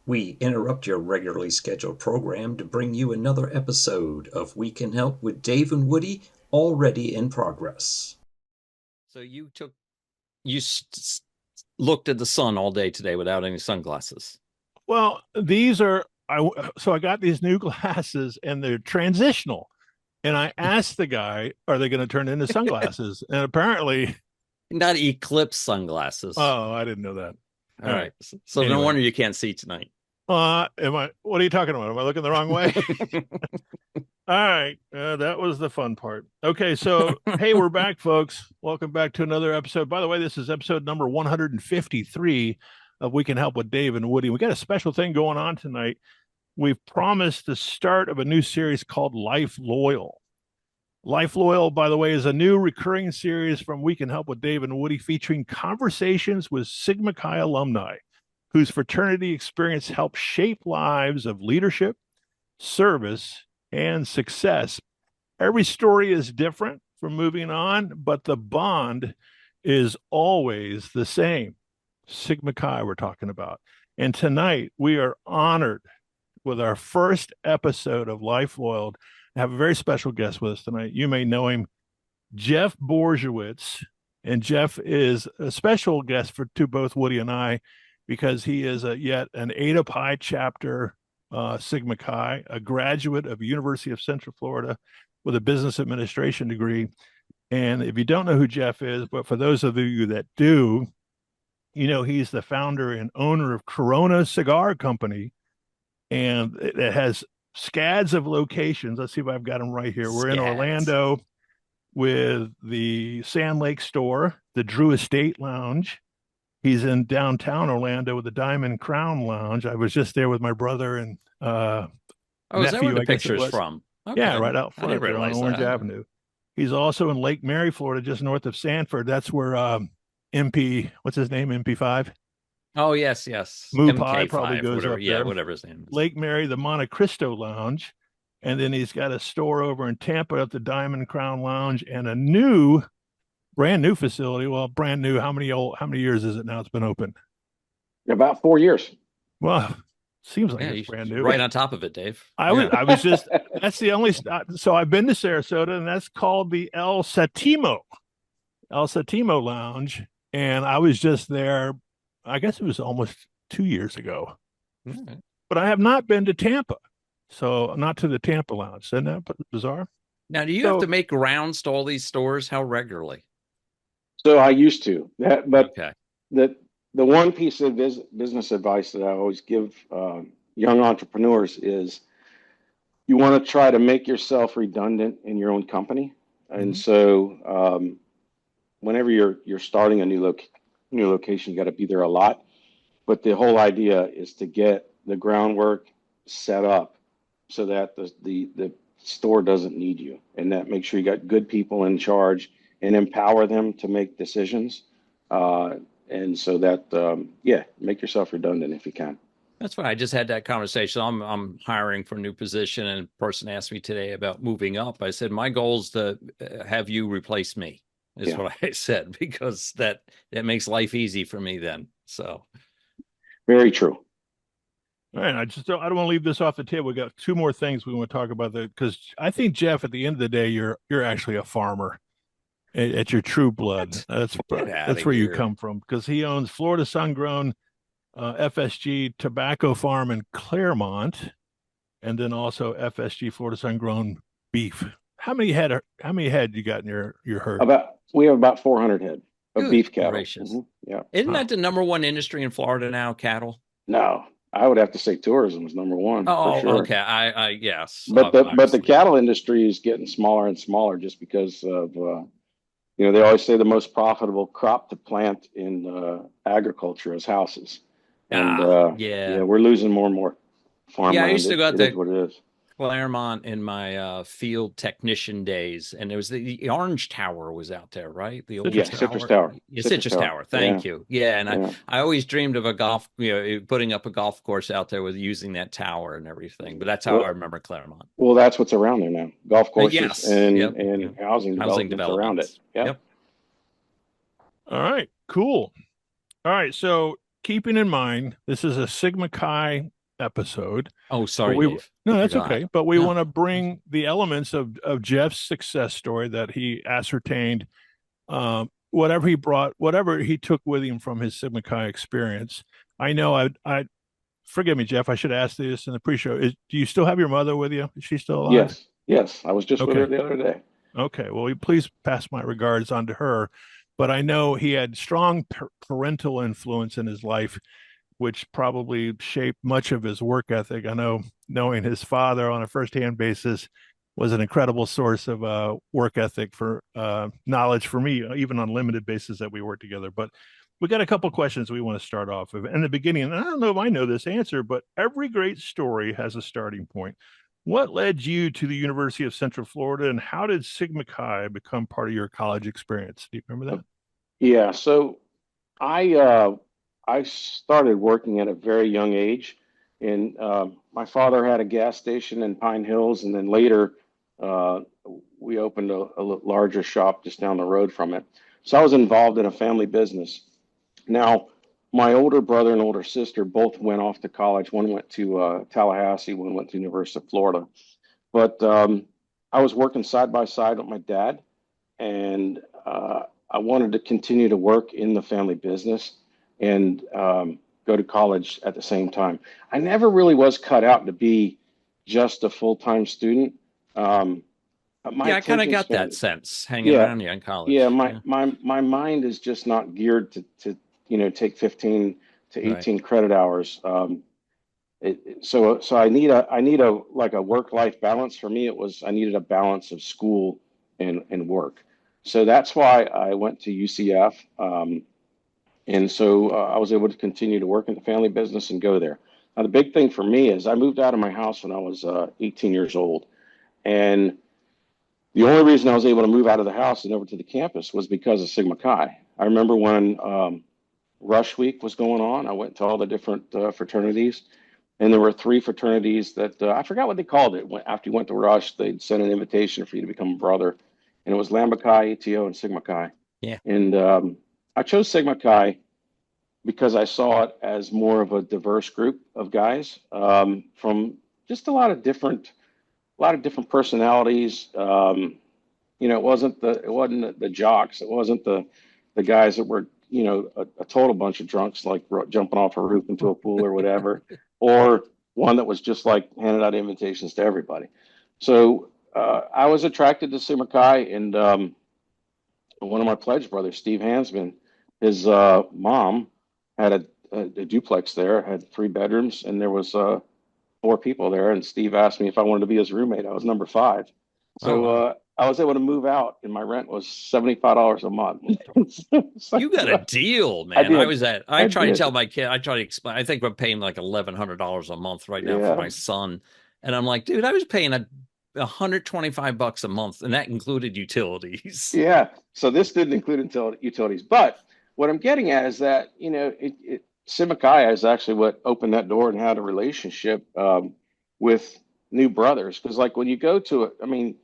We interrupt your regularly scheduled program to bring you another episode of We Can Help with Dave and Woody, already in progress. So you looked at the sun all day today without any sunglasses. Well, I got these new glasses and they're transitional. And I asked the guy, are they going to turn into sunglasses? And apparently, Not eclipse sunglasses. oh, I didn't know that. All right. So no wonder you can't see tonight. What are you talking about? Am I looking the wrong way? All right. That was the fun part. Okay. So, hey, we're back, folks. Welcome back to another episode. By the way, this is episode number 153 of We Can Help with Dave and Woody. We got a special thing going on tonight. We've promised the start of a new series called Life Loyal. Life Loyal, by the way, is a new recurring series from We Can Help with Dave and Woody featuring conversations with Sigma Chi alumni whose fraternity experience helps shape lives of leadership, service, and success. Every story is different from moving on, but the bond is always the same. Sigma Chi, we're talking about. And tonight, we are honored with our first episode of Life Loyal. I have a very special guest with us tonight. You may know him, Jeff Borysiewicz. And Jeff is a special guest to both Woody and I because he is yet an Eta Pi chapter Sigma Chi, a graduate of University of Central Florida with a business administration degree. And if you don't know who Jeff is, but for those of you that do, you know, he's the founder and owner of Corona Cigar Company. And it has scads of locations. Let's see if I've got them right here. We're in Orlando with the Sand Lake store, the Drew Estate Lounge. He's in downtown Orlando with the Diamond Crown Lounge. I was just there with my brother and is that where the picture's from? Okay. Yeah, right out front there on Orange Avenue. He's also in Lake Mary, Florida, just north of Sanford. That's where MP, what's his name, MP5? Oh, yes. MK5 probably goes whatever, up there. Yeah, whatever his name is. Lake Mary, the Monte Cristo Lounge. And then he's got a store over in Tampa at the Diamond Crown Lounge and a brand new facility. Well, brand new. How many years is it now? It's been open. About 4 years. Well, seems like it's brand new. Right on top of it, Dave. I was just, that's the only, so I've been to Sarasota and that's called the El Satimo Lounge. And I was just there, I guess it was almost 2 years ago. Mm-hmm. But I have not been to Tampa. So not to the Tampa Lounge. Isn't that bizarre? Now, do you have to make rounds to all these stores? How regularly? So I used to. The one piece of business advice that I always give young entrepreneurs is you want to try to make yourself redundant in your own company. Mm-hmm. And so whenever you're starting a new location, you got to be there a lot. But the whole idea is to get the groundwork set up so that the store doesn't need you, and that make sure you got good people in charge and empower them to make decisions. And so that, make yourself redundant if you can. That's why I just had that conversation. I'm hiring for a new position, and a person asked me today about moving up. I said, my goal is to have you replace me, is what I said, because that makes life easy for me then. So. Very true. All right, I don't want to leave this off the table. We got two more things we want to talk about because I think, Jeff, at the end of the day, you're actually a farmer at your true blood. That's where you come from, because he owns Florida Sun-Grown FSG Tobacco Farm in Claremont, and then also FSG Florida Sun-Grown Beef. How many head you got in your herd? We have about 400 head of beef cattle. Mm-hmm. Yeah. Isn't that the number one industry in Florida now, cattle? No. I would have to say tourism is number one. Oh, for sure. Okay. Yes. But the cattle industry is getting smaller and smaller just because of, they always say the most profitable crop to plant in agriculture is houses. And we're losing more and more farmland. Yeah, I used to go out there. It is what it is. Claremont in my field technician days, and it was the Orange Tower was out there, right? The old Citrus Tower. Citrus Tower. Thank you. Yeah, and I always dreamed of putting up a golf course out there with using that tower and everything. But that's how I remember Claremont. Well, that's what's around there now: golf courses and housing developments around it. Yep. All right, cool. All right, so keeping in mind, this is a Sigma Chi episode. Oh, sorry, Dave. No, that's okay. But we want to bring the elements of Jeff's success story that he ascertained, whatever he brought, whatever he took with him from his Sigma Chi experience. I know I forgive me, Jeff, I should ask this in the pre-show. Do you still have your mother with you? Is she still alive? Yes. I was just with her the other day. Okay. Well, please pass my regards on to her. But I know he had strong parental influence in his life, which probably shaped much of his work ethic. I know knowing his father on a firsthand basis was an incredible source of work ethic for knowledge for me, even on limited basis that we worked together. But we got a couple questions we want to start off with. In the beginning, and I don't know if I know this answer, but every great story has a starting point. What led you to the University of Central Florida, and how did Sigma Chi become part of your college experience? Do you remember that? Yeah, so I started working at a very young age, and my father had a gas station in Pine Hills, and then later uh, we opened a larger shop just down the road from it. So I was involved in a family business. Now, my older brother and older sister both went off to college. One went to Tallahassee, one went to University of Florida. But I was working side by side with my dad, and I wanted to continue to work in the family business and go to college at the same time. I never really was cut out to be just a full-time student. I kind of got that sense hanging around you in college. Yeah, my mind is just not geared to take 15 to 18 credit hours. So I need a like a work-life balance. For me, I needed a balance of school and work. So that's why I went to UCF. And so I was able to continue to work in the family business and go there. Now, the big thing for me is I moved out of my house when I was 18 years old. And the only reason I was able to move out of the house and over to the campus was because of Sigma Chi. I remember when Rush Week was going on, I went to all the different fraternities. And there were 3 fraternities that I forgot what they called it. After you went to Rush, they'd send an invitation for you to become a brother. And it was Lambda Chi, ATO, and Sigma Chi. Yeah. And I chose Sigma Chi because I saw it as more of a diverse group of guys from just a lot of different personalities. It wasn't the jocks. It wasn't the guys that were a total bunch of drunks, like jumping off a roof into a pool or whatever, or one that was just like handing out invitations to everybody. So I was attracted to Sigma Chi, and one of my pledge brothers, Steve Hansman, his mom had a duplex there, had 3 bedrooms, and there was 4 people there. And Steve asked me if I wanted to be his roommate. I was number 5. So I was able to move out, and my rent was $75 a month. You got a deal, man. I try to tell my kid, I try to explain. I think we're paying like $1,100 a month right now for my son. And I'm like, dude, I was paying $125 a month, and that included utilities. Yeah. So this didn't include utilities. But what I'm getting at is that, Sigma Chi is actually what opened that door and had a relationship with new brothers. Because like when you go to it, I mean,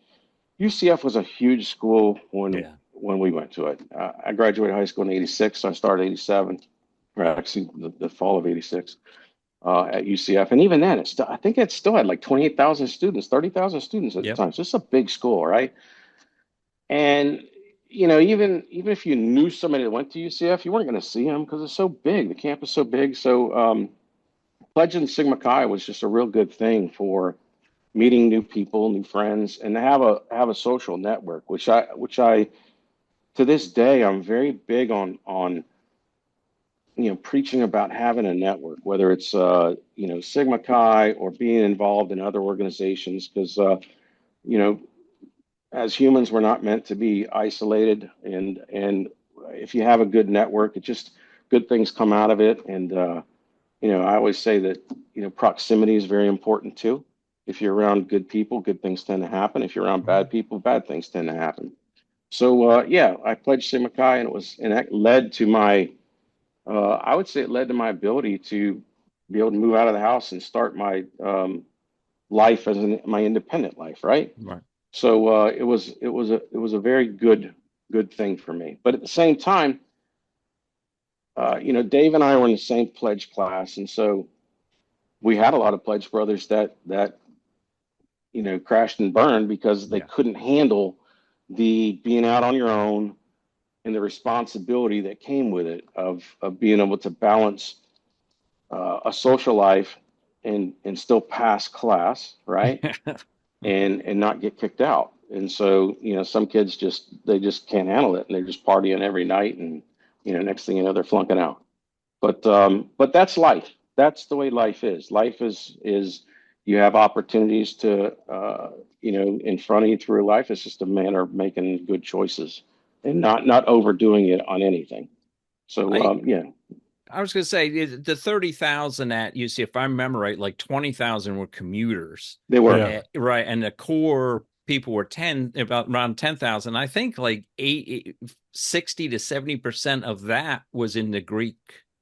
UCF was a huge school when we went to it. I graduated high school in '86, so I started '87, or actually the fall of '86 at UCF. And even then, I think it still had like 28,000 students, 30,000 students at the time. So it's a big school, right? And even if you knew somebody that went to UCF, you weren't going to see them because it's so big. The campus is so big. So pledging Sigma Chi was just a real good thing for meeting new people, new friends, and to have a social network, which I to this day I'm very big on preaching about having a network, whether it's Sigma Chi or being involved in other organizations, because as humans we're not meant to be isolated, and if you have a good network, good things come out of it. And I always say that proximity is very important too. If you're around good people, good things tend to happen. If you're around bad people, bad things tend to happen. So I pledged Sigma Chi, and that led to my I would say it led to my ability to be able to move out of the house and start my life as my independent life, right? Right. So it was a very good thing for me. But at the same time, Dave and I were in the same pledge class, and so we had a lot of pledge brothers that crashed and burned because they couldn't handle the being out on your own and the responsibility that came with it of being able to balance a social life and still pass class, right? and not get kicked out. And so, some kids they just can't handle it, and they're just partying every night, and next thing you know, they're flunking out. But that's life. That's the way life is. Life is you have opportunities to in front of you through life. It's just a matter of making good choices and not overdoing it on anything. So yeah. I was going to say the 30,000 at UC, if I remember right, like 20,000 were commuters. They were right, and the core people were around 10,000. I think like 60 to 70% of that was in the Greek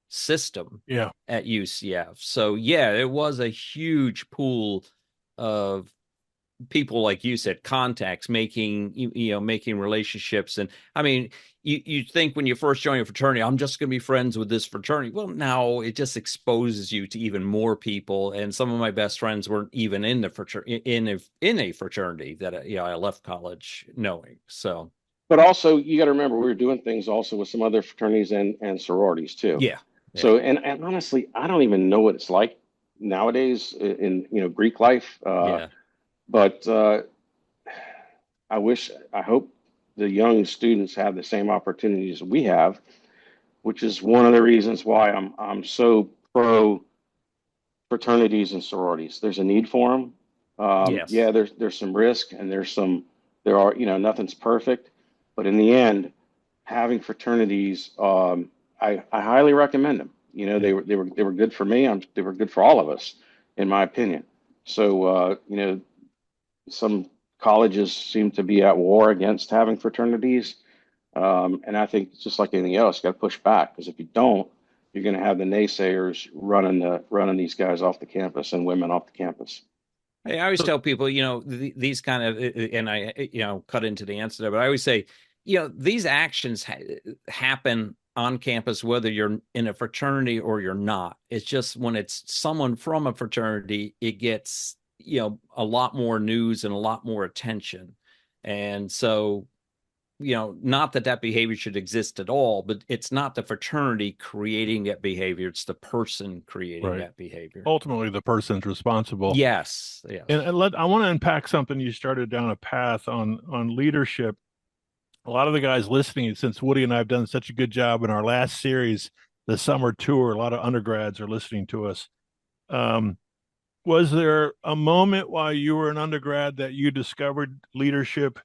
system. At UCF. So yeah, it was a huge pool of people, like you said, contacts, making relationships. And I mean, you think when you first join a fraternity, I'm just going to be friends with this fraternity. Well, now it just exposes you to even more people. And some of my best friends weren't even in the fraternity, in a fraternity that I left college knowing. So, but also you got to remember, we were doing things also with some other fraternities and sororities too. Yeah. So, and honestly, I don't even know what it's like nowadays in Greek life. But I hope the young students have the same opportunities we have, which is one of the reasons why I'm so pro fraternities and sororities. There's a need for them. Yeah, there's some risk, and nothing's perfect, but in the end, having fraternities, I highly recommend them. They were good for me. They were good for all of us, in my opinion. So some colleges seem to be at war against having fraternities. And I think just like anything else, you got to push back, because if you don't, you're going to have the naysayers running these guys off the campus and women off the campus. I always tell people, these kind of, and I, cut into the answer there, but I always say, these actions happen on campus, whether you're in a fraternity or you're not. It's just when it's someone from a fraternity, it gets, a lot more news and a lot more attention. And so, not that behavior should exist at all, but it's not the fraternity creating that behavior. It's the person creating that behavior. Ultimately, the person's responsible. Yes. And I want to unpack something. You started down a path on leadership. A lot of the guys listening, since Woody and I have done such a good job in our last series, the summer tour, a lot of undergrads are listening to us. Was there a moment while you were an undergrad that you discovered leadership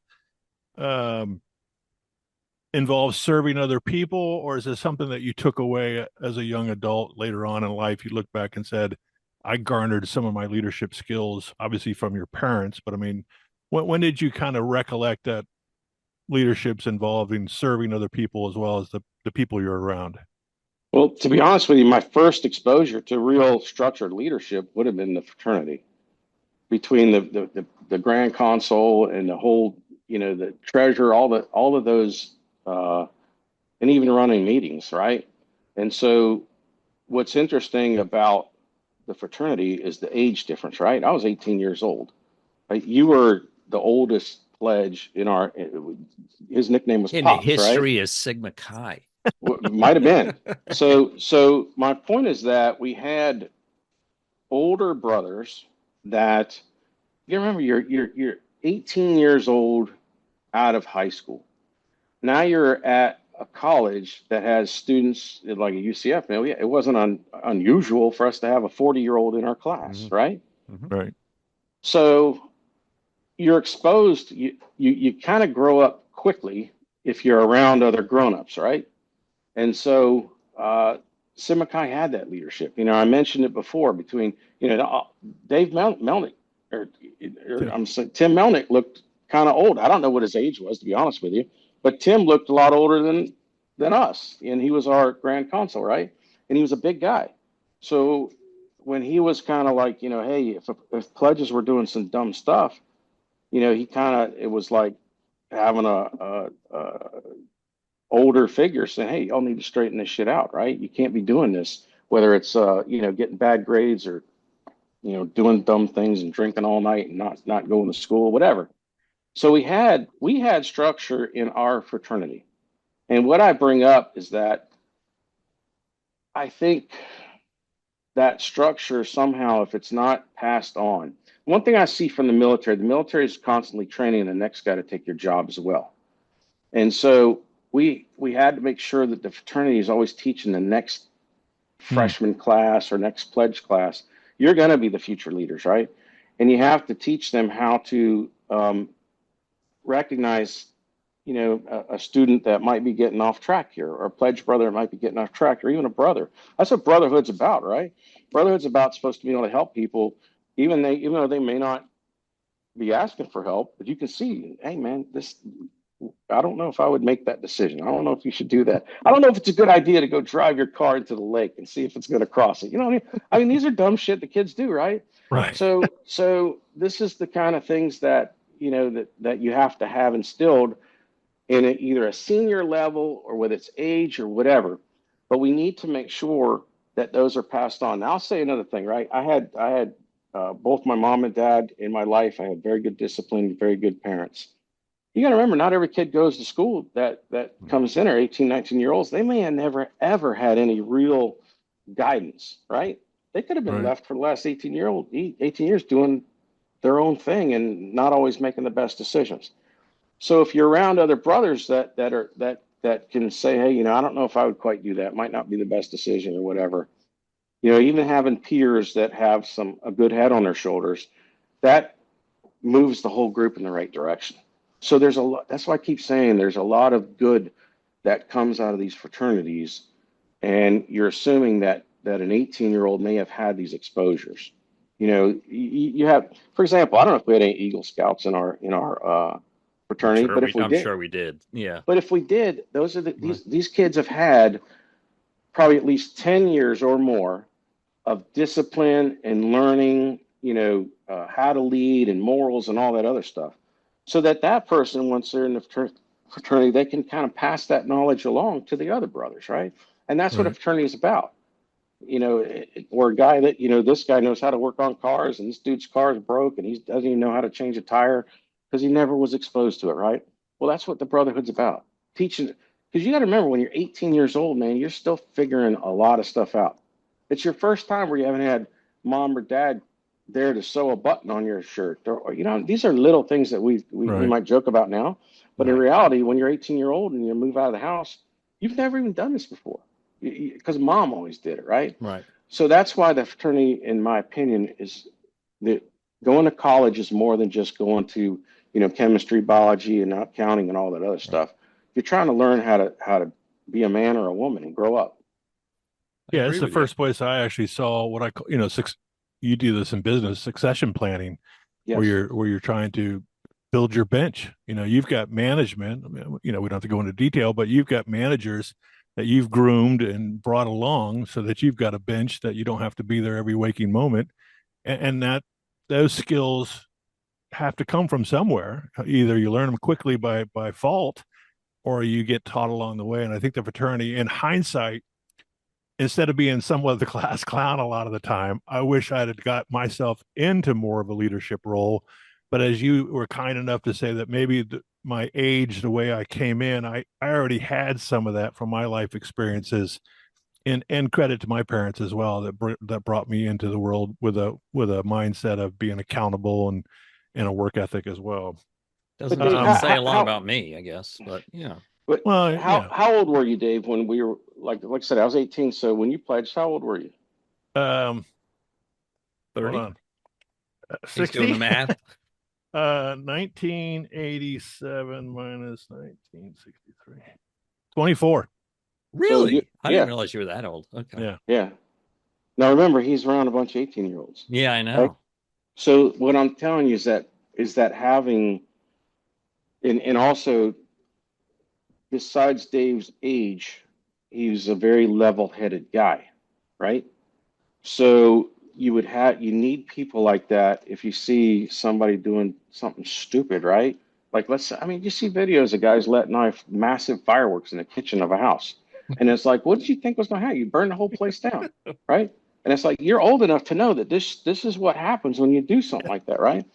involves serving other people, or is it something that you took away as a young adult later on in life? You look back and said, I garnered some of my leadership skills, obviously from your parents, but I mean, when did you kind of recollect that leadership's involving serving other people as well as the people you're around? Well, to be honest with you, my first exposure to real structured leadership would have been the fraternity, between the grand console and the whole, the treasurer, all of those, and even running meetings, right? And so what's interesting about the fraternity is the age difference, right? I was 18 years old. You were the oldest pledge his nickname was in Pops, the history right? of Sigma Chi. Might have been. So my point is that we had older brothers that, you remember, you're 18 years old out of high school. Now you're at a college that has students like a UCF. Now, it wasn't unusual for us to have a 40-year-old in our class, right? Right. So you're exposed. You kind of grow up quickly if you're around other grown-ups, right? And so Sigma Chi had that leadership. I mentioned it before, between Dave Melnick, or I'm saying Tim Melnick looked kind of old. I don't know what his age was, to be honest with you, but Tim looked a lot older than us, and he was our grand consul, right? And he was a big guy. So when he was kind of like, hey, if pledges were doing some dumb stuff, it was like having a older figures saying, hey, y'all need to straighten this shit out, right? You can't be doing this, whether it's, getting bad grades or, doing dumb things and drinking all night and not going to school, whatever. So we had structure in our fraternity. And what I bring up is that I think that structure somehow, if it's not passed on, one thing I see from the military is constantly training the next guy to take your job as well. And so we had to make sure that the fraternity is always teaching the next freshman class or next pledge class. You're going to be the future leaders, right? And you have to teach them how to recognize, a student that might be getting off track here, or a pledge brother that might be getting off track, or even a brother. That's what Brotherhood's about, right? Brotherhood's about supposed to be able to help people, even though they may not be asking for help, but you can see, hey man, I don't know if I would make that decision. I don't know if you should do that. I don't know if it's a good idea to go drive your car into the lake and see if it's going to cross it. You know what I mean? I mean, these are dumb shit the kids do, right? Right. So this is the kind of things that, that you have to have instilled in either a senior level or with its age or whatever. But we need to make sure that those are passed on. Now, I'll say another thing, right? I had both my mom and dad in my life. I had very good discipline, very good parents. You got to remember, not every kid goes to school that comes in are 18, 19-year-olds. They may have never, ever had any real guidance, right? They could have been left for the last 18 years doing their own thing and not always making the best decisions. So if you're around other brothers that can say, hey, I don't know if I would quite do that, might not be the best decision or whatever. Even having peers that have a good head on their shoulders, that moves the whole group in the right direction. So there's a lot. That's why I keep saying there's a lot of good that comes out of these fraternities, and you're assuming that an 18-year-old may have had these exposures. You have, for example, I don't know if we had any Eagle Scouts in our fraternity, but if we did, I'm sure we did. Yeah. But if we did, those are these kids have had probably at least 10 years or more of discipline and learning, how to lead and morals and all that other stuff. So that person, once they're in the fraternity, they can kind of pass that knowledge along to the other brothers, right? And that's what a fraternity is about. Or a guy that, this guy knows how to work on cars and this dude's car is broke and he doesn't even know how to change a tire because he never was exposed to it, right? Well, that's what the Brotherhood's about. Teaching, because you got to remember, when you're 18 years old, man, you're still figuring a lot of stuff out. It's your first time where you haven't had mom or dad there to sew a button on your shirt. Or these are little things that we might joke about now. But in reality, when you're 18-year-old and you move out of the house, you've never even done this before because mom always did it, right? Right. So that's why the fraternity, in my opinion, is that going to college is more than just going to, chemistry, biology, and accounting and all that other stuff. You're trying to learn how to be a man or a woman and grow up. Yeah, it's the first place I actually saw what I call, you do this in business, succession planning, where you're trying to build your bench. You've got management, we don't have to go into detail, but you've got managers that you've groomed and brought along so that you've got a bench that you don't have to be there every waking moment. And that those skills have to come from somewhere. Either you learn them quickly by fault or you get taught along the way. And I think the fraternity, in hindsight, instead of being somewhat the class clown a lot of the time, I wish I'd have got myself into more of a leadership role. But as you were kind enough to say that maybe my age, the way I came in, I already had some of that from my life experiences, and credit to my parents as well that brought me into the world with a mindset of being accountable and a work ethic as well. Doesn't say a lot about me, I guess, but yeah. But how old were you, Dave, when we were like I said, I was 18. So when you pledged, how old were you? 30. Hold on. 60? He's doing the math. 1987 minus 1963. 24. Really? I didn't realize you were that old. Okay. Yeah. Now remember, he's around a bunch of 18-year-olds. Yeah, I know. Right? So what I'm telling you is that having, and also, besides Dave's age, he's a very level-headed guy, right? So you need people like that if you see somebody doing something stupid, right? Like, I mean, you see videos of guys letting off massive fireworks in the kitchen of a house. And it's like, what did you think was going to happen? You burn the whole place down, right? And it's like, you're old enough to know that this is what happens when you do something like that, right?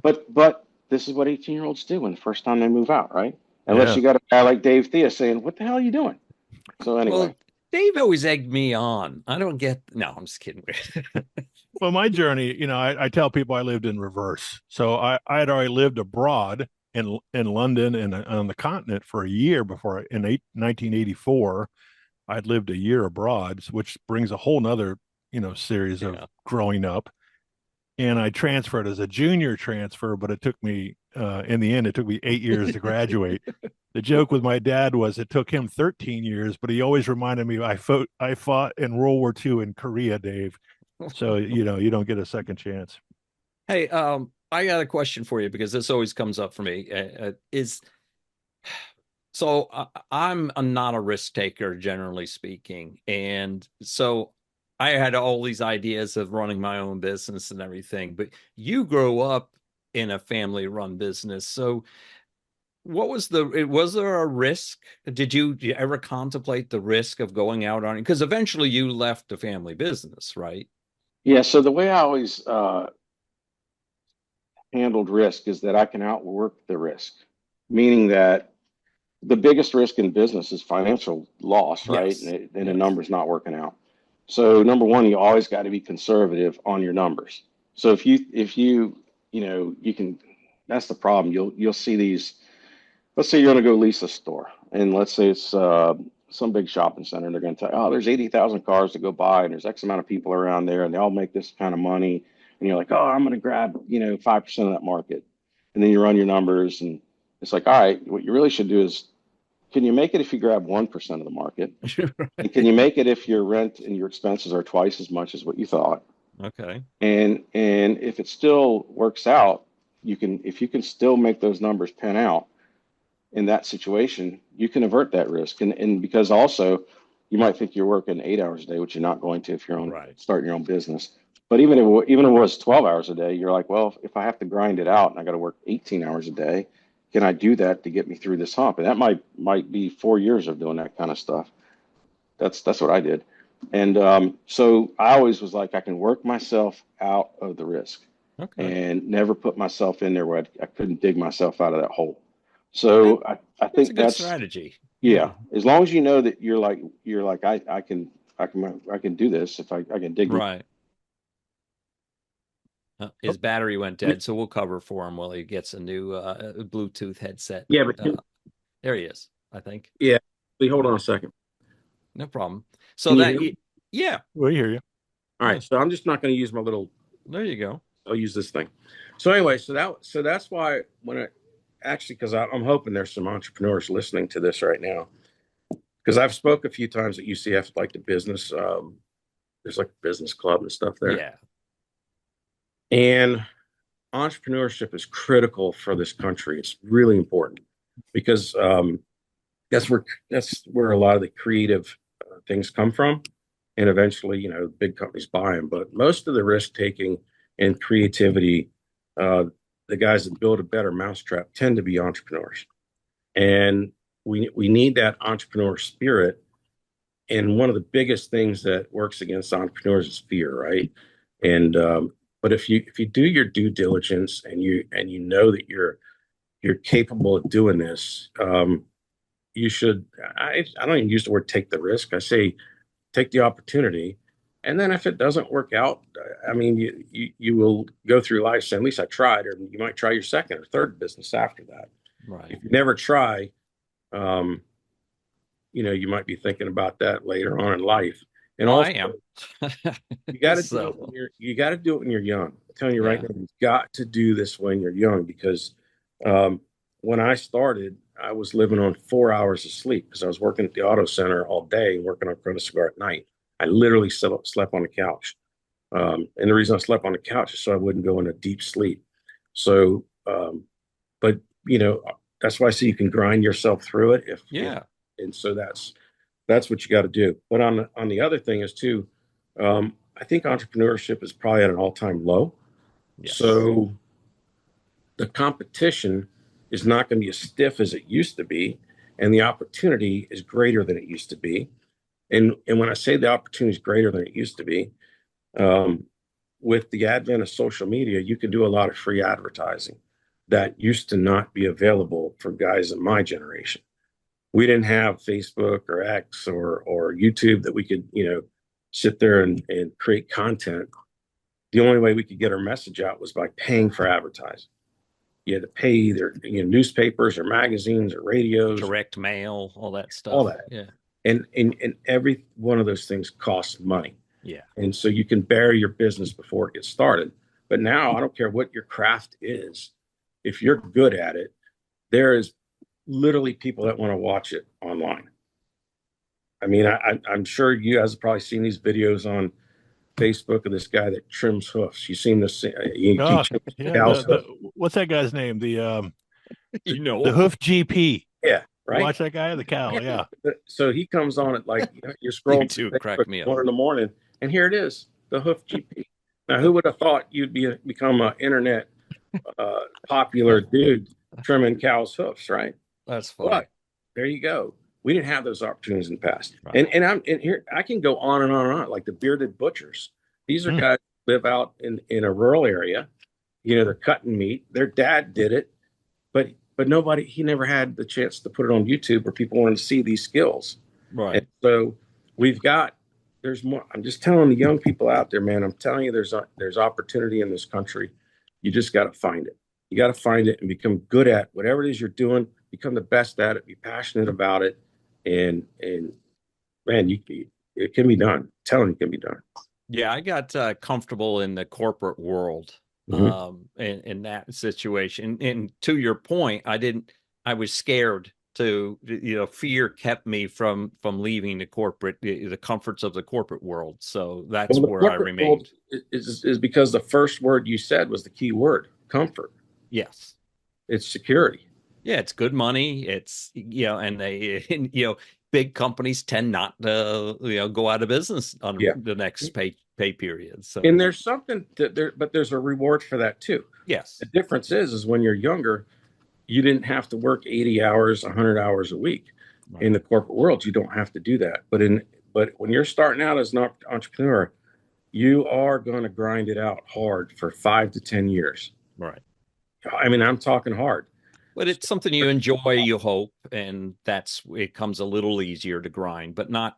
But this is what 18-year-olds do when the first time they move out, right? Unless you got a guy like Dave Thea saying, what the hell are you doing? So anyway. Well, Dave always egged me on. I don't get, no, I'm just kidding. Well, my journey, you know, I tell people I lived in reverse. So I had already lived abroad in London and on the continent for a year before in 1984. I'd lived a year abroad, which brings a whole nother, you know, series of growing up. And I transferred as a junior transfer, but it took me, in the end, it took me 8 years to graduate. The joke with my dad was it took him 13 years, but he always reminded me I fought in World War II in Korea, Dave. So, you know, you don't get a second chance. Hey, I got a question for you because this always comes up for me. I'm not a risk taker, generally speaking. And so I had all these ideas of running my own business and everything, but you grew up in a family run business. So was there a risk? Did you ever contemplate the risk of going out on it? Because eventually you left the family business, right? Yeah. So the way I always handled risk is that I can outwork the risk, meaning that the biggest risk in business is financial loss, right? Yes. And the numbers not working out. So number one, you always got to be conservative on your numbers. So if you know, you can, that's the problem. You'll see these, let's say you're going to go lease a store, and let's say it's some big shopping center, and they're going to tell you, oh, there's 80,000 cars to go by, and there's X amount of people around there, and they all make this kind of money. And you're like, oh, I'm going to grab, 5% of that market. And then you run your numbers, and it's like, all right, what you really should do is, can you make it if you grab 1% of the market? Right. And can you make it if your rent and your expenses are twice as much as what you thought? Okay. And if it still works out, if you can still make those numbers pan out in that situation, you can avert that risk. And because also you might think you're working 8 hours a day, which you're not going to if you're starting your own business. But even if it was 12 hours a day, you're like, well, if I have to grind it out and I got to work 18 hours a day, can I do that to get me through this hump? And that might be 4 years of doing that kind of stuff. That's what I did. And so I always was like, I can work myself out of the risk, and never put myself in there where I couldn't dig myself out of that hole. So I think a good strategy. Yeah. As long as you know that you're like, I can do this if I can dig. Right. His battery went dead, so we'll cover for him while he gets a new Bluetooth headset. Yeah, but there he is, I think. Yeah. Hold on a second. No problem. So that, yeah. We hear you. All right. So I'm just not going to use my little. There you go. I'll use this thing. So anyway, so that's why because I'm hoping there's some entrepreneurs listening to this right now, because I've spoke a few times at UCF, like the business. There's like a business club and stuff there. Yeah. And entrepreneurship is critical for this country. It's really important because that's where a lot of the creative things come from, and eventually, big companies buy them. But most of the risk taking and creativity, the guys that build a better mousetrap tend to be entrepreneurs, and we need that entrepreneur spirit. And one of the biggest things that works against entrepreneurs is fear, right? And but if you do your due diligence and you know that you're capable of doing this, you should. I don't even use the word take the risk. I say take the opportunity, and then if it doesn't work out, I mean, you will go through life saying, at least I tried, or you might try your second or third business after that. Right. If you never try, you might be thinking about that later on in life. And also, I am. you got to do it when you're young. I'm telling you right now, you've got to do this when you're young, because when I started, I was living on 4 hours of sleep because I was working at the auto center all day and working on Cigar at night. I literally slept on the couch. And the reason I slept on the couch is so I wouldn't go into deep sleep. So, but that's why I say you can grind yourself through it. And so that's what you got to do. But on the other thing is too, I think entrepreneurship is probably at an all-time low. Yes. So the competition is not going to be as stiff as it used to be, and the opportunity is greater than it used to be. And when I say the opportunity is greater than it used to be, with the advent of social media, you can do a lot of free advertising that used to not be available for guys in my generation. We didn't have Facebook or X or YouTube that we could, sit there and create content. The only way we could get our message out was by paying for advertising. You had to pay either newspapers or magazines or radios, direct mail, all that stuff. All that. Yeah. And every one of those things costs money. Yeah. And so you can bury your business before it gets started. But now I don't care what your craft is. If you're good at it, there is literally people that want to watch it online. I mean, I'm sure you guys have probably seen these videos on Facebook of this guy that trims hoofs. You've seen this. What's that guy's name? The Hoof GP. Yeah, right. Watch that guy, the cow. Yeah. So he comes on at like you're scrolling to crack me up 1 a.m, and here it is, the Hoof GP. Now, who would have thought you'd become an internet popular dude trimming cows' hoofs, right? That's funny. But there you go. We didn't have those opportunities in the past. Right. And here I can go on and on and on, like the bearded butchers. These are guys who live out in a rural area. They're cutting meat. Their dad did it, but he never had the chance to put it on YouTube where people wanted to see these skills. Right. And so there's more. I'm just telling the young people out there, man, I'm telling you, there's opportunity in this country. You just got to find it. You got to find it and become good at whatever it is you're doing, become the best at it, be passionate about it. And man, it can be done. I'm telling you, it can be done. Yeah. I got comfortable in the corporate world, in that situation. And to your point, I was scared to, fear kept me from leaving the comforts of the corporate world. So that's where I remained. Is because the first word you said was the key word, comfort. Yes. It's security. Yeah, it's good money. It's, and big companies tend not to, go out of business on the next pay period. So, and there's something but there's a reward for that too. Yes. The difference is when you're younger, you didn't have to work 80 hours, 100 hours a week. Right. In the corporate world. You don't have to do that. But when you're starting out as an entrepreneur, you are going to grind it out hard for 5 to 10 years. Right. I mean, I'm talking hard. But it's something you enjoy, you hope, and it comes a little easier to grind, but not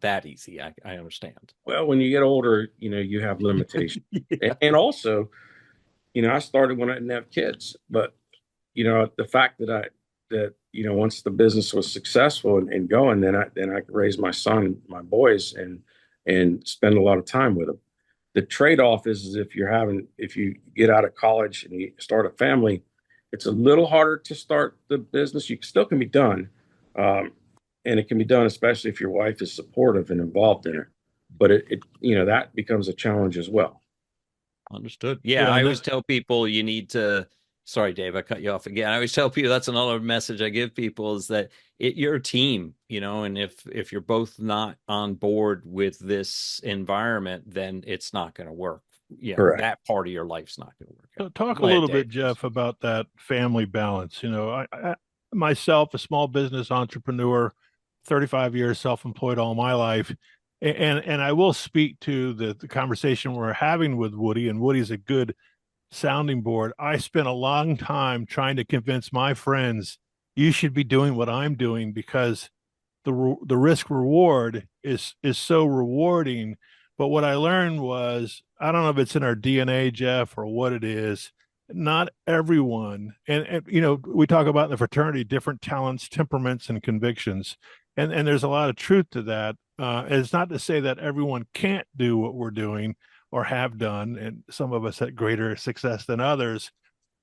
that easy. I understand. Well, when you get older, you have limitations. And also, I started when I didn't have kids, but the fact that once the business was successful and going, then I could raise my boys and spend a lot of time with them. The trade-off is if you get out of college and you start a family, it's a little harder to start the business. You still can be done. And it can be done, especially if your wife is supportive and involved in it. But that becomes a challenge as well. Understood. Yeah, I always tell people you need to. Sorry, Dave, I cut you off again. I always tell people that's another message I give people is that you're a team, and if you're both not on board with this environment, then it's not going to work. Yeah, that part of your life's not going to work. So talk a little bit, Jeff, about that family balance. I myself, a small business entrepreneur, 35 years self-employed all my life. And I will speak to the conversation we're having with Woody, and Woody's a good sounding board. I spent a long time trying to convince my friends, you should be doing what I'm doing because the risk reward is so rewarding. But what I learned was, I don't know if it's in our DNA, Jeff, or what it is, not everyone, and we talk about in the fraternity, different talents, temperaments, and convictions. And there's a lot of truth to that. It's not to say that everyone can't do what we're doing or have done, and some of us had greater success than others.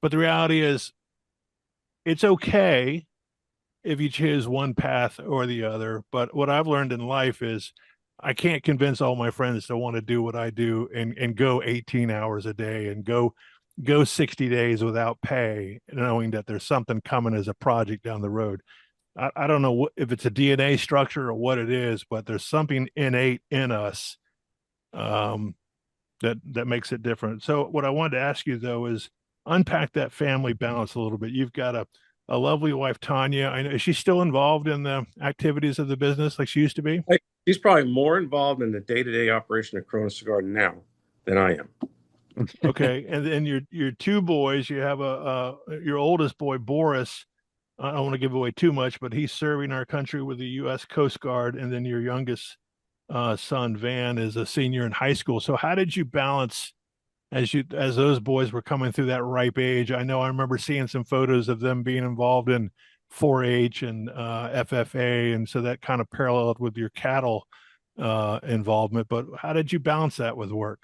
But the reality is, it's okay if you choose one path or the other. But what I've learned in life is I can't convince all my friends to want to do what I do and go 18 hours a day and go 60 days without pay, knowing that there's something coming as a project down the road. I don't know if it's a DNA structure or what it is, but there's something innate in us that makes it different. So what I wanted to ask you, though, is unpack that family balance a little bit. You've got a lovely wife, Tanya. I know, is she still involved in the activities of the business like she used to be? She's probably more involved in the day-to-day operation of Corona Cigar now than I am. Okay, and then your two boys. You have your oldest boy, Boris. I don't want to give away too much, but he's serving our country with the U.S. Coast Guard, and then your youngest son, Van, is a senior in high school. So, how did you balance as those boys were coming through that ripe age? I know I remember seeing some photos of them being involved in 4-H and FFA, and so that kind of paralleled with your cattle involvement. But how did you balance that with work?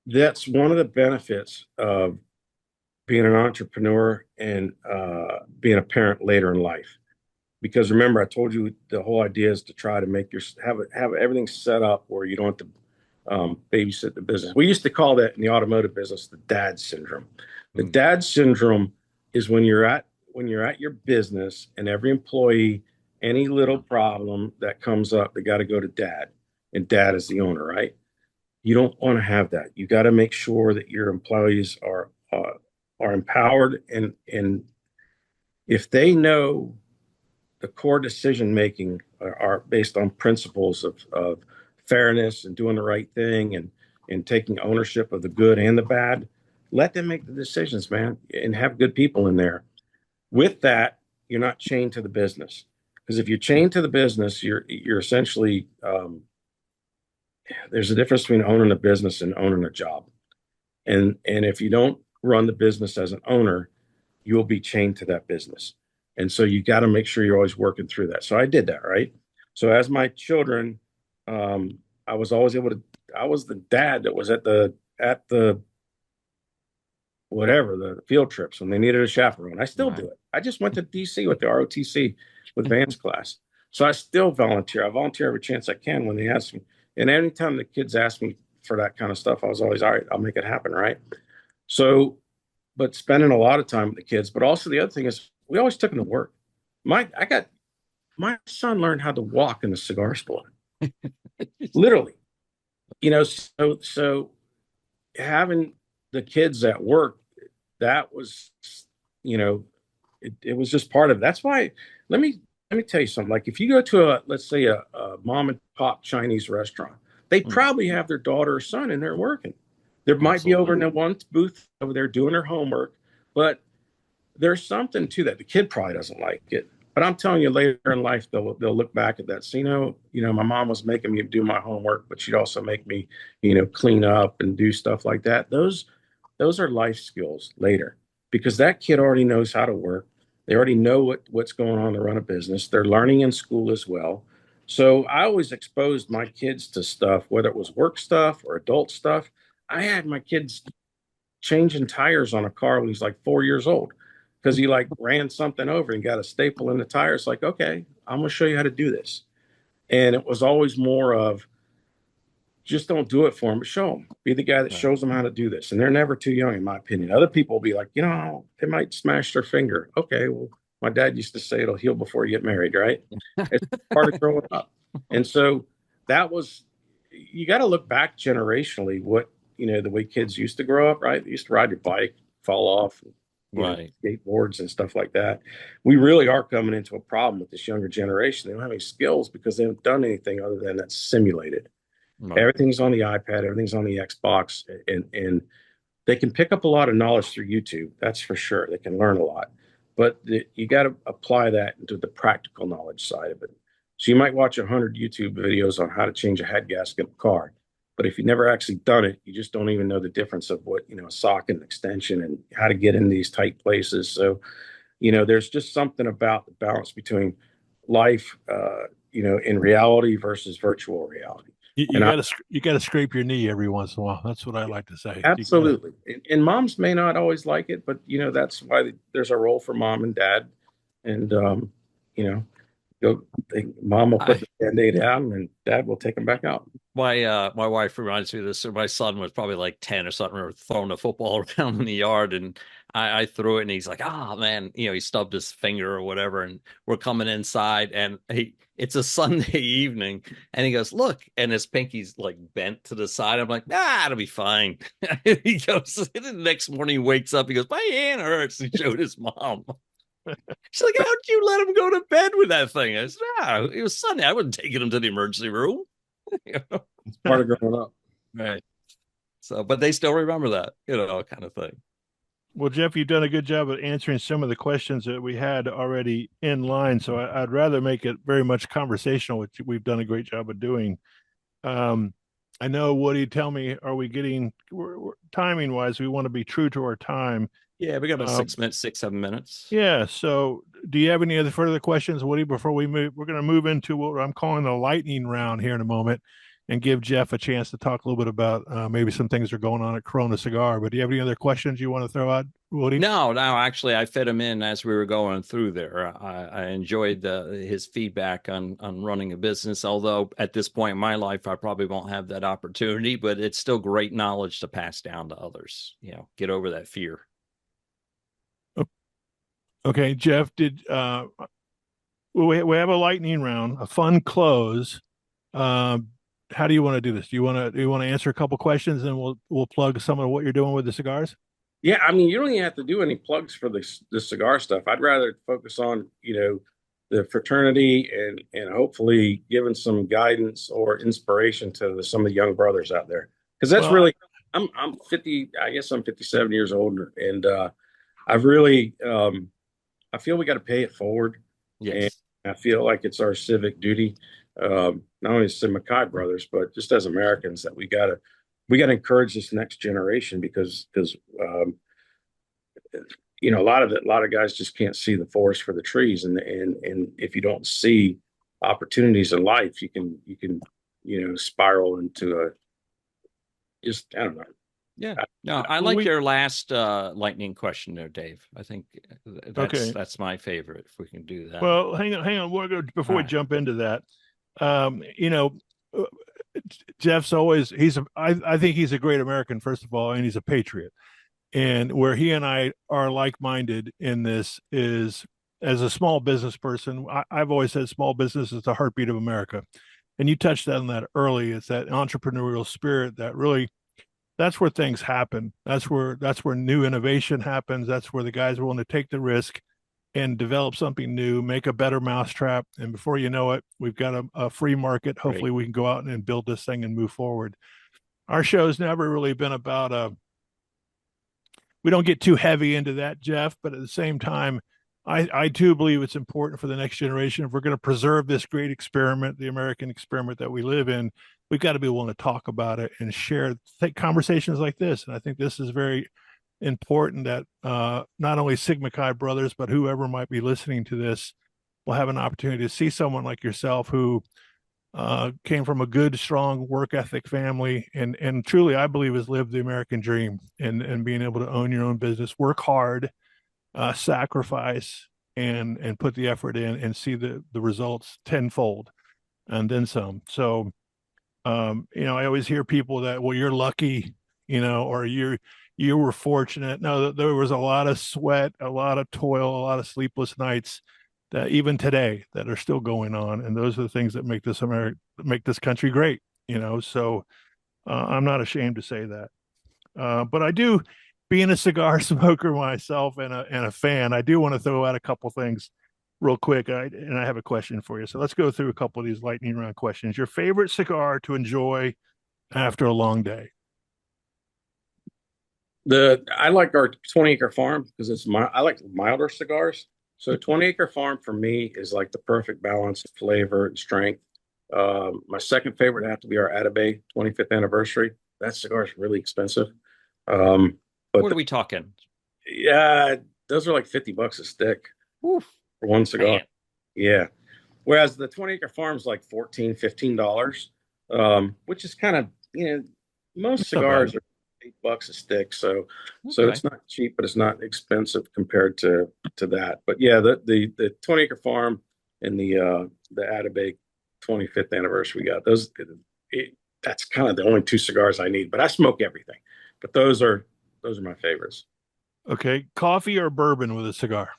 That's one of the benefits of being an entrepreneur and being a parent later in life. Because remember, I told you the whole idea is to try to make have everything set up where you don't have to babysit the business. We used to call that in the automotive business the dad syndrome. The dad syndrome is when you're at your business and every employee, any little problem that comes up, they got to go to dad, and dad is the owner, right? You don't want to have that. You got to make sure that your employees are empowered, and if they know the core decision making are based on principles of fairness and doing the right thing and taking ownership of the good and the bad, let them make the decisions, man, and have good people in there. With that, you're not chained to the business, because if you're chained to the business, you're essentially there's a difference between owning a business and owning a job. And if you don't run the business as an owner, you'll be chained to that business. And so you got to make sure you're always working through that. So I did that, right? So as my children, I was always able to, I was the dad that was at the whatever, the field trips when they needed a chaperone. I still do it. I just went to DC with the ROTC with Van's class. So I still volunteer. I volunteer every chance I can when they ask me. And anytime the kids ask me for that kind of stuff, I was always, all right, I'll make it happen, right? So, but spending a lot of time with the kids. But also the other thing is we always took them to work. My son learned how to walk in the cigar store. Literally. So having the kids at work, that was, it was just part of it. That's why, let me tell you something. Like if you go to let's say a mom and pop Chinese restaurant, they probably have their daughter or son in there working. There might be over in the one booth over there doing their homework, but there's something to that. The kid probably doesn't like it, but I'm telling you, later in life, they'll look back at that. So, my mom was making me do my homework, but she'd also make me, clean up and do stuff like that. Those are life skills later, because that kid already knows how to work. They already know what's going on to run a business. They're learning in school as well. So I always exposed my kids to stuff, whether it was work stuff or adult stuff. I had my kids changing tires on a car when he was like 4 years old, because he like ran something over and got a staple in the tire. It's like, okay, I'm going to show you how to do this. And it was always more of, just don't do it for them, but show them. Be the guy that shows them how to do this. And they're never too young, in my opinion. Other people will be like, they might smash their finger. Okay, well, my dad used to say it'll heal before you get married, right? It's part of growing up. And so you got to look back generationally, what, the way kids used to grow up, right? They used to ride your bike, fall off, skateboards and stuff like that. We really are coming into a problem with this younger generation. They don't have any skills because they haven't done anything other than that's simulated. Right. Everything's on the iPad, everything's on the Xbox, and they can pick up a lot of knowledge through YouTube. That's for sure. They can learn a lot, but you got to apply that into the practical knowledge side of it. So you might watch 100 YouTube videos on how to change a head gasket in a car, but if you've never actually done it, you just don't even know the difference of what, a socket and extension and how to get in these tight places. So, there's just something about the balance between life, in reality versus virtual reality. You got to scrape your knee every once in a while. That's what I like to say. Absolutely. And moms may not always like it, but that's why there's a role for mom and dad. And Mom will put the Band-Aid down and Dad will take them back out. My wife reminds me of this. So my son was probably like 10 or something, or throwing a football around in the yard, and I threw it, and he's like, "Ah, man," he stubbed his finger or whatever, and we're coming inside, and it's a Sunday evening, and he goes, "Look," and his pinky's like bent to the side. I'm like, it'll be fine. He goes, and the next morning he wakes up, he goes, "My hand hurts." He showed his mom. She's like, "How'd you let him go to bed with that thing?" I said, "It was Sunday. I wasn't taking him to the emergency room." It's part of growing up. Right. So, but they still remember that, kind of thing. Well, Jeff, you've done a good job of answering some of the questions that we had already in line. So I'd rather make it very much conversational, which we've done a great job of doing. I know, Woody, tell me, are we getting timing wise? We want to be true to our time. Yeah, we got about 6 minutes, 7 minutes. Yeah. So do you have any other further questions, Woody, before we move? We're going to move into what I'm calling the lightning round here in a moment and give Jeff a chance to talk a little bit about maybe some things that are going on at Corona Cigar. But do you have any other questions you want to throw out, Woody? No, actually, I fit him in as we were going through there. I enjoyed his feedback on running a business, although at this point in my life, I probably won't have that opportunity, but it's still great knowledge to pass down to others, get over that fear. Okay, Jeff, we have a lightning round, a fun close. How do you want to do this? Do you want to answer a couple questions, and we'll plug some of what you're doing with the cigars? Yeah, I mean, you don't even have to do any plugs for the cigar stuff. I'd rather focus on the fraternity and hopefully giving some guidance or inspiration to some of the young brothers out there, because that's really I'm 50. I guess I'm 57 years old, and I've really I feel we got to pay it forward. Yes. And I feel like it's our civic duty, not only as Mackay brothers, but just as Americans, that we got to encourage this next generation, because a lot of guys just can't see the forest for the trees, and if you don't see opportunities in life, you can spiral into I don't know. Yeah. No, I like your last lightning question there, Dave. I think that's my favorite, if we can do that. Well, hang on. Before we jump into that, Jeff's always I think he's a great American, first of all, and he's a patriot. And where he and I are like-minded in this is, as a small business person, I've always said small business is the heartbeat of America. And you touched on that early. It's that entrepreneurial spirit that really, that's where things happen. That's where new innovation happens. That's where the guys are willing to take the risk and develop something new, make a better mousetrap. And before you know it, we've got a free market. Hopefully we can go out and build this thing and move forward. Our show's never really been about we don't get too heavy into that, Jeff, but at the same time, I too believe it's important for the next generation. If we're going to preserve this great experiment, the American experiment that we live in, we've got to be willing to talk about it and take conversations like this. And I think this is very important, that not only Sigma Chi brothers, but whoever might be listening to this will have an opportunity to see someone like yourself who came from a good, strong work ethic family, and truly, I believe, has lived the American dream, and being able to own your own business, work hard, sacrifice, and put the effort in, and see the results tenfold and then some. So, I always hear people that, well, you're lucky, or you were fortunate. No, there was a lot of sweat, a lot of toil, a lot of sleepless nights that even today that are still going on, and those are the things that make this country great. So I'm not ashamed to say that. But I do, being a cigar smoker myself and a fan, I do want to throw out a couple things real quick. And I have a question for you. So let's go through a couple of these lightning round questions. Your favorite cigar to enjoy after a long day? I like our 20 Acre Farm because I like milder cigars. So 20 Acre Farm for me is like the perfect balance of flavor and strength. My second favorite would have to be our Atabey 25th anniversary. That cigar is really expensive. But what are we talking? Yeah, those are like $50 a stick. Oof. For one cigar. Man. Yeah. Whereas the 20 Acre Farm is like $14, $15, which is kind of, most cigars are $8 a stick. So it's not cheap, but it's not expensive compared to that. But yeah, the 20 Acre Farm, and the Atabey 25th anniversary we got. That's kind of the only two cigars I need, but I smoke everything. But those are my favorites. Okay, coffee or bourbon with a cigar?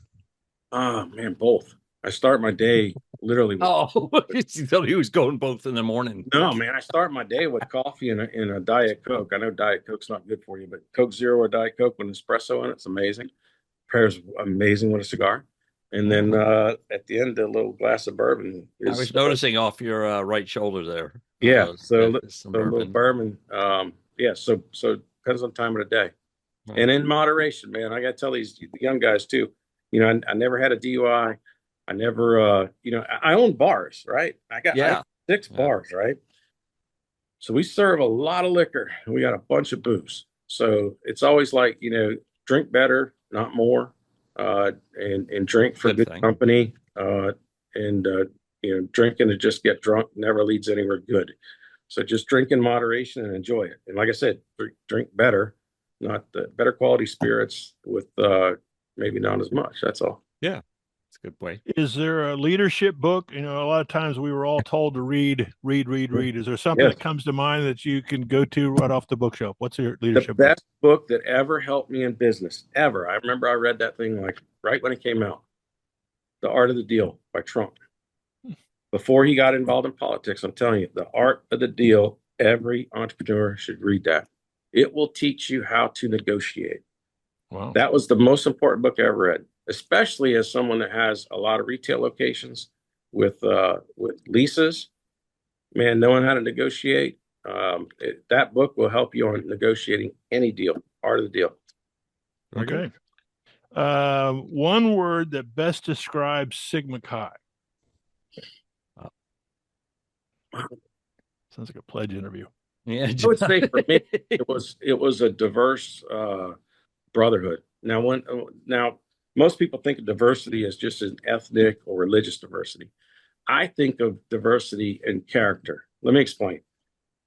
Oh man, both. I start my day literally with you thought he was going both in the morning. No, man, I start my day with coffee and a Diet Coke. I know Diet Coke's not good for you, but Coke Zero or Diet Coke with espresso in it's amazing. Pairs amazing with a cigar. And then at the end, a little glass of bourbon. I was noticing off your right shoulder there. Yeah, so some a little bourbon. Yeah, so depends on time of the day, and in moderation, man. I got to tell these young guys too. You know, I never had a DUI. I never, I own bars, right? I got 6 bars, right? So we serve a lot of liquor, and we got a bunch of booze. So it's always like, drink better, not more, and drink for good company, drinking to just get drunk never leads anywhere good. So just drink in moderation and enjoy it. And like I said, drink better, not the better quality spirits with maybe not as much. That's all. Yeah. It's a good way. Is there a leadership book? A lot of times we were all told to read. Is there something that comes to mind that you can go to right off the bookshelf? What's your leadership book? The best book that ever helped me in business, ever. I remember I read that thing like right when it came out. The Art of the Deal by Trump. Before he got involved in politics, I'm telling you, The Art of the Deal, every entrepreneur should read that. It will teach you how to negotiate. Wow. That was the most important book I ever read, especially as someone that has a lot of retail locations with leases. Man, knowing how to negotiate, that book will help you on negotiating any deal, Art of the Deal. Okay. One word that best describes Sigma Chi. Sounds like a pledge interview. Yeah, I would say for me, it was a diverse brotherhood. Now, most people think of diversity as just an ethnic or religious diversity. I think of diversity in character. Let me explain.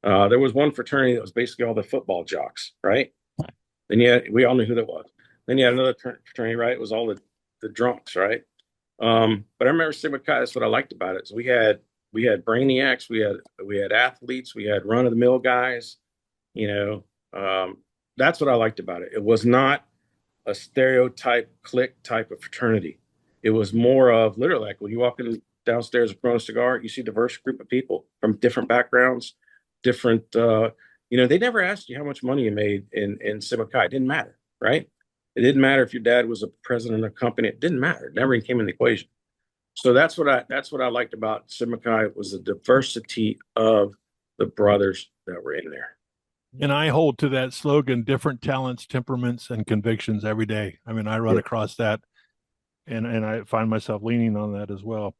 There was one fraternity that was basically all the football jocks, right? And yet we all knew who that was. Then you had another fraternity, right? It was all the drunks, right? But I remember Sigma Chi, that's what I liked about it. So we had brainiacs, we had athletes, we had run of the mill guys. That's what I liked about it. It was not a stereotype clique type of fraternity. It was more of literally like when you walk in downstairs at Corona Cigar, you see a diverse group of people from different backgrounds, different. They never asked you how much money you made in Sigma Chi. It didn't matter, right? It didn't matter if your dad was a president of a company. It didn't matter. It never even came in the equation. So that's what I liked about Sigma Chi was the diversity of the brothers that were in there. And I hold to that slogan: different talents, temperaments, and convictions every day. I mean, I run across that, and I find myself leaning on that as well.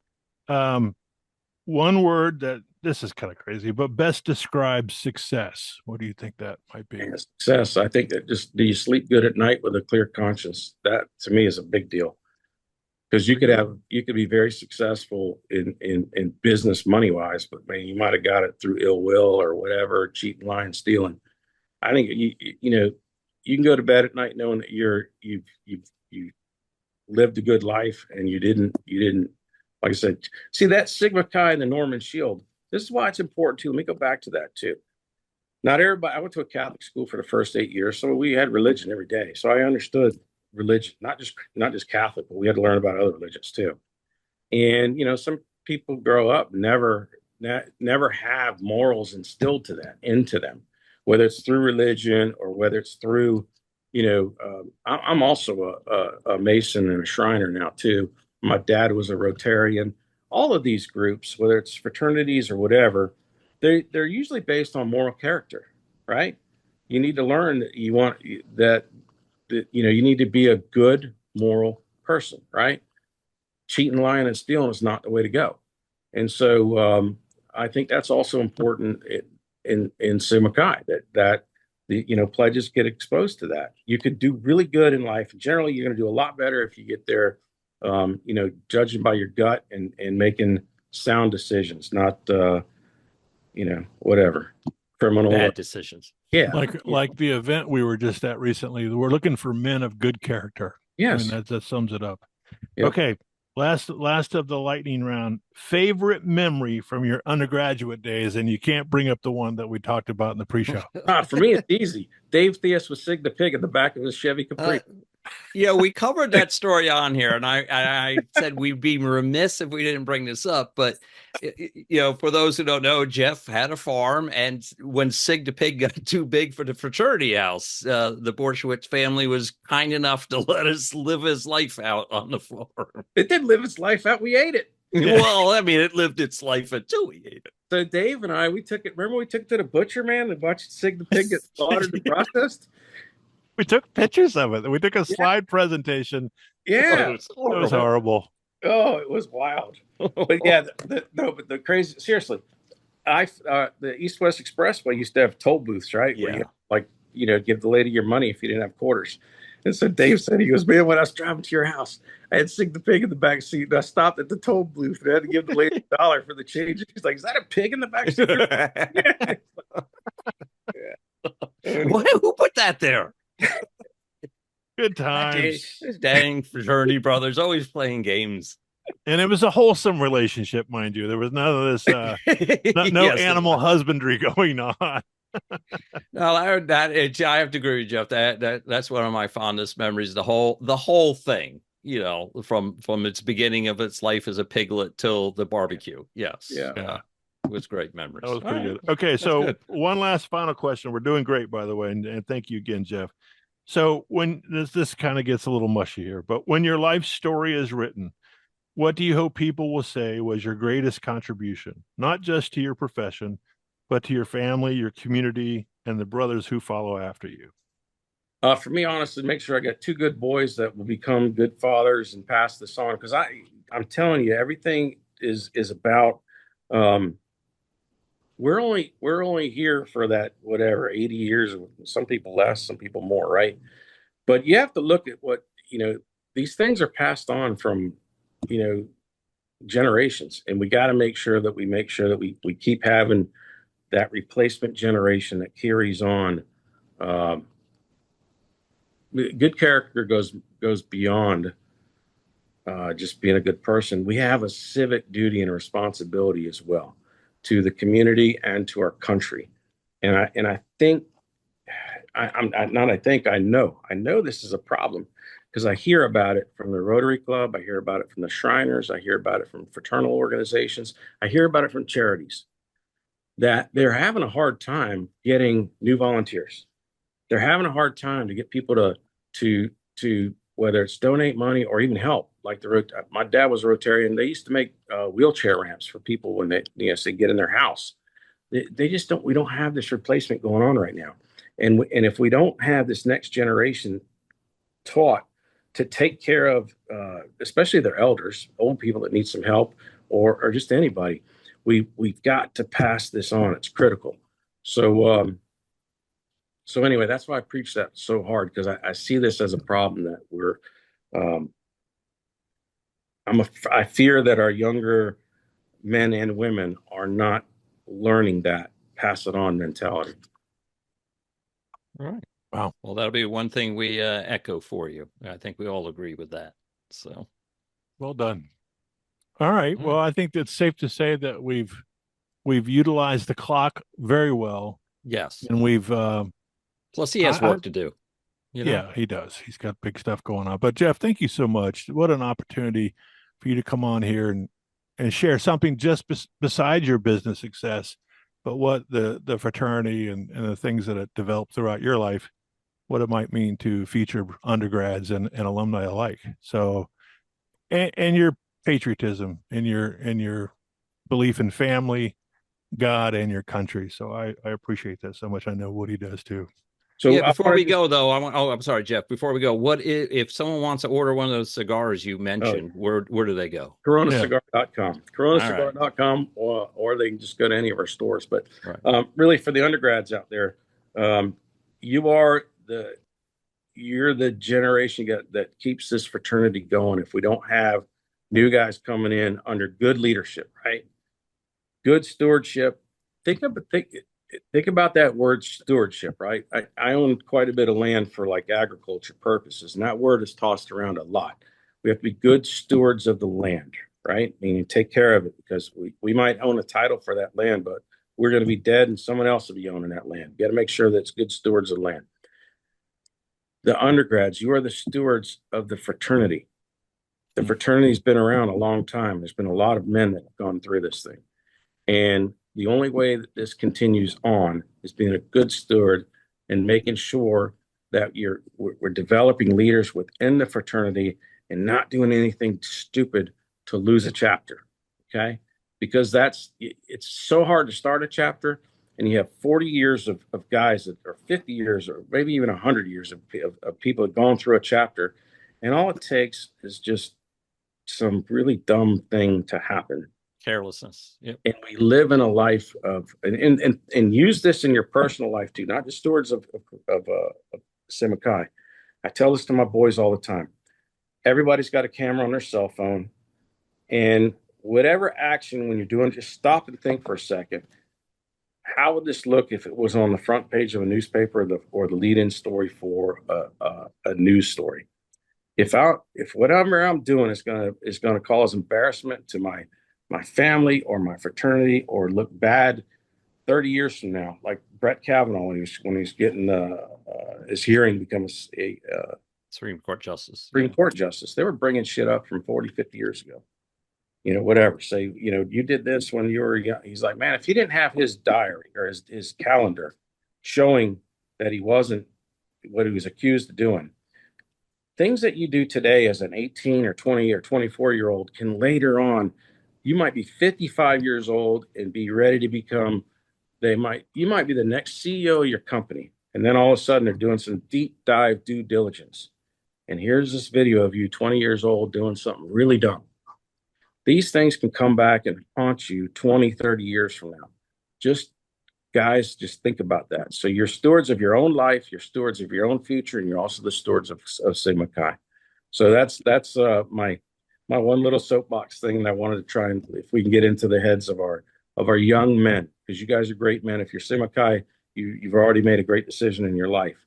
One word that this is kind of crazy, but best describes success. What do you think that might be? Yeah, success. I think that just do you sleep good at night with a clear conscience? That to me is a big deal. Because you could be very successful in business money wise, but man, you might have got it through ill will or whatever, cheating, lying, stealing. I think you can go to bed at night knowing that you've lived a good life and you didn't like I said. See that Sigma Chi and the Norman Shield. This is why it's important too. Let me go back to that too. Not everybody. I went to a Catholic school for the first 8 years, so we had religion every day. So I understood religion, not just Catholic, but we had to learn about other religions too. And some people grow up never have morals instilled into them, whether it's through religion or whether it's through I'm also a Mason and a Shriner now too. My dad was a Rotarian. All of these groups, whether it's fraternities or whatever, they're usually based on moral character, right? You need to learn that you need to be a good moral person, right? Cheating, lying, and stealing is not the way to go. And so I think that's also important in Sigma Chi that the pledges get exposed to that. You could do really good in life. Generally, you're going to do a lot better if you get there, judging by your gut and making sound decisions, not whatever criminal bad decisions. Yeah, like the event we were just at recently. We're looking for men of good character. Yes, I mean, that sums it up. Yep. Okay, Last of the lightning round. Favorite memory from your undergraduate days, and you can't bring up the one that we talked about in the pre-show. For me, it's easy. Dave Theus was Sig the Pig in the back of his Chevy Capri. Yeah, we covered that story on here, and I said we'd be remiss if we didn't bring this up. But for those who don't know, Jeff had a farm, and when Sig the Pig got too big for the fraternity house, the Borysiewicz family was kind enough to let us live his life out on the farm. It did live its life out. We ate it. Well, I mean, it lived its life until we ate it. So Dave and I, we took it. Remember, we took it to the butcher, man, and watched Sig the Pig get slaughtered and processed. We took pictures of it. We took a slide presentation. Yeah, it was horrible. Oh, it was wild. But yeah, but the crazy. Seriously, the East West Expressway used to have toll booths, right? Yeah. Where you give the lady your money if you didn't have quarters. And so Dave said, he goes, man, when I was driving to your house, I had Sig the Pig in the back seat, and I stopped at the toll booth and I had to give the lady $1 for the change. She's like, is that a pig in the back seat? Yeah. Who put that there? Good times. Dang fraternity brothers, always playing games. And it was a wholesome relationship, mind you. There was none of this, no Yes, animal husbandry going on. No, I have to agree with Jeff. That's one of my fondest memories. The whole thing, from its beginning of its life as a piglet till the barbecue. Yes, yeah. It was great memories. That was pretty good. Okay, so one last final question. We're doing great, by the way, and thank you again, Jeff. So when this kind of gets a little mushy here, but when your life story is written, what do you hope people will say was your greatest contribution, not just to your profession, but to your family, your community, and the brothers who follow after you? For me, honestly, make sure I got 2 good boys that will become good fathers and pass this on. Because I'm telling you, everything is about. We're only here for that, whatever, 80 years. Some people less, some people more, right? But you have to look at what these things are passed on from generations, and we got to make sure that we keep having that replacement generation that carries on. Good character goes beyond just being a good person. We have a civic duty and a responsibility as well to the community and to our country. And I think I know this is a problem, because I hear about it from the Rotary Club. I hear about it from the Shriners. I hear about it from fraternal organizations. I hear about it from charities, that they're having a hard time getting new volunteers. They're having a hard time to get people to whether it's donate money or even help. Like my dad was a Rotarian. They used to make wheelchair ramps for people when they get in their house. They just don't. We don't have this replacement going on right now, and if we don't have this next generation taught to take care of, especially their elders, old people that need some help, or just anybody, we've got to pass this on. It's critical. So anyway, that's why I preach that so hard, because I see this as a problem that we're. I fear that our younger men and women are not learning that pass it on mentality. All right. Wow. Well, that'll be one thing we echo for you. I think we all agree with that. So, well done. All right. Well, I think it's safe to say that we've utilized the clock very well. Yes. And we've plus he has work to do. Yeah, he does. He's got big stuff going on. But Jeff, thank you so much. What an opportunity for you to come on here and share something just besides your business success, but what the fraternity and the things that it developed throughout your life, what it might mean to future undergrads and alumni alike. So, and your patriotism and your belief in family, God, and your country. So I appreciate that so much. I know Woody does too. So yeah, before we go though, I'm sorry, Jeff. Before we go, what if someone wants to order one of those cigars you mentioned? Where do they go? Coronacigar.com. Coronacigar.com, or they can just go to any of our stores. But really, for the undergrads out there, you're the generation that keeps this fraternity going. If we don't have new guys coming in under good leadership, right? Good stewardship. Think about that word stewardship, right? I own quite a bit of land for like agriculture purposes, and that word is tossed around a lot. We have to be good stewards of the land, right? Meaning take care of it, because we might own a title for that land, but we're going to be dead and someone else will be owning that land. You got to make sure that it's good stewards of land. The undergrads, you are the stewards of the fraternity. The fraternity's been around a long time. There's been a lot of men that have gone through this thing. And the only way that this continues on is being a good steward and making sure that we're developing leaders within the fraternity and not doing anything stupid to lose a chapter. Okay? Because it's so hard to start a chapter, and you have 40 years of guys that are 50 years or maybe even 100 years of people that have gone through a chapter, and all it takes is just some really dumb thing to happen. Carelessness. Yep. And we live in a life of, and use this in your personal life too, not just stewards of Semakai. I tell this to my boys all the time. Everybody's got a camera on their cell phone, and whatever action when you're doing, just stop and think for a second. How would this look if it was on the front page of a newspaper or the lead-in story for a news story? If whatever I'm doing is gonna cause embarrassment to my family or my fraternity, or look bad 30 years from now, like Brett Kavanaugh when he's getting his hearing to become a Supreme Court justice. Supreme Court justice. They were bringing shit up from 40, 50 years ago. Whatever. Say, you did this when you were young. He's like, man, if he didn't have his diary or his calendar showing that he wasn't what he was accused of doing, things that you do today as an 18 or 20 or 24-year-old can later on, you might be 55 years old and be ready to become, you might be the next CEO of your company. And then all of a sudden they're doing some deep dive due diligence. And here's this video of you 20 years old doing something really dumb. These things can come back and haunt you 20, 30 years from now. Guys, just think about that. So you're stewards of your own life, you're stewards of your own future, and you're also the stewards of Sigma Chi. So that's my one little soapbox thing that I wanted to try, and if we can get into the heads of our young men, because you guys are great men. If you're Sigma Chi, you've already made a great decision in your life.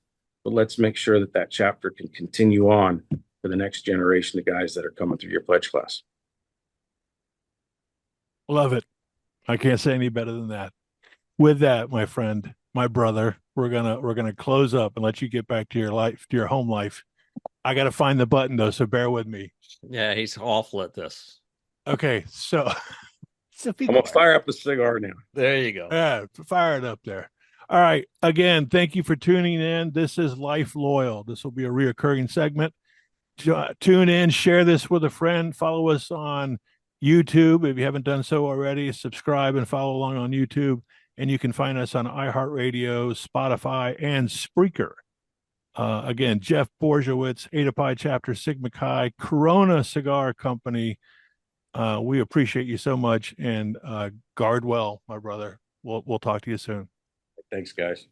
But let's make sure that chapter can continue on for the next generation of guys that are coming through your pledge class. Love it. I can't say any better than that. With that, my friend, my brother, we're gonna close up and let you get back to your life, to your home life. I gotta find the button though, so bear with me. Yeah, he's awful at this. Okay, so I'm gonna fire up the cigar now. There you go. Yeah, fire it up there. All right. Again, thank you for tuning in. This is Life Loyal. This will be a reoccurring segment. Tune in, share this with a friend, follow us on YouTube. If you haven't done so already, subscribe and follow along on YouTube. And you can find us on iHeartRadio, Spotify, and Spreaker. Again, Jeff Borysiewicz, Eta Pi Chapter Sigma Chi, Corona Cigar Company. We appreciate you so much, and guard well, my brother. We'll talk to you soon. Thanks, guys.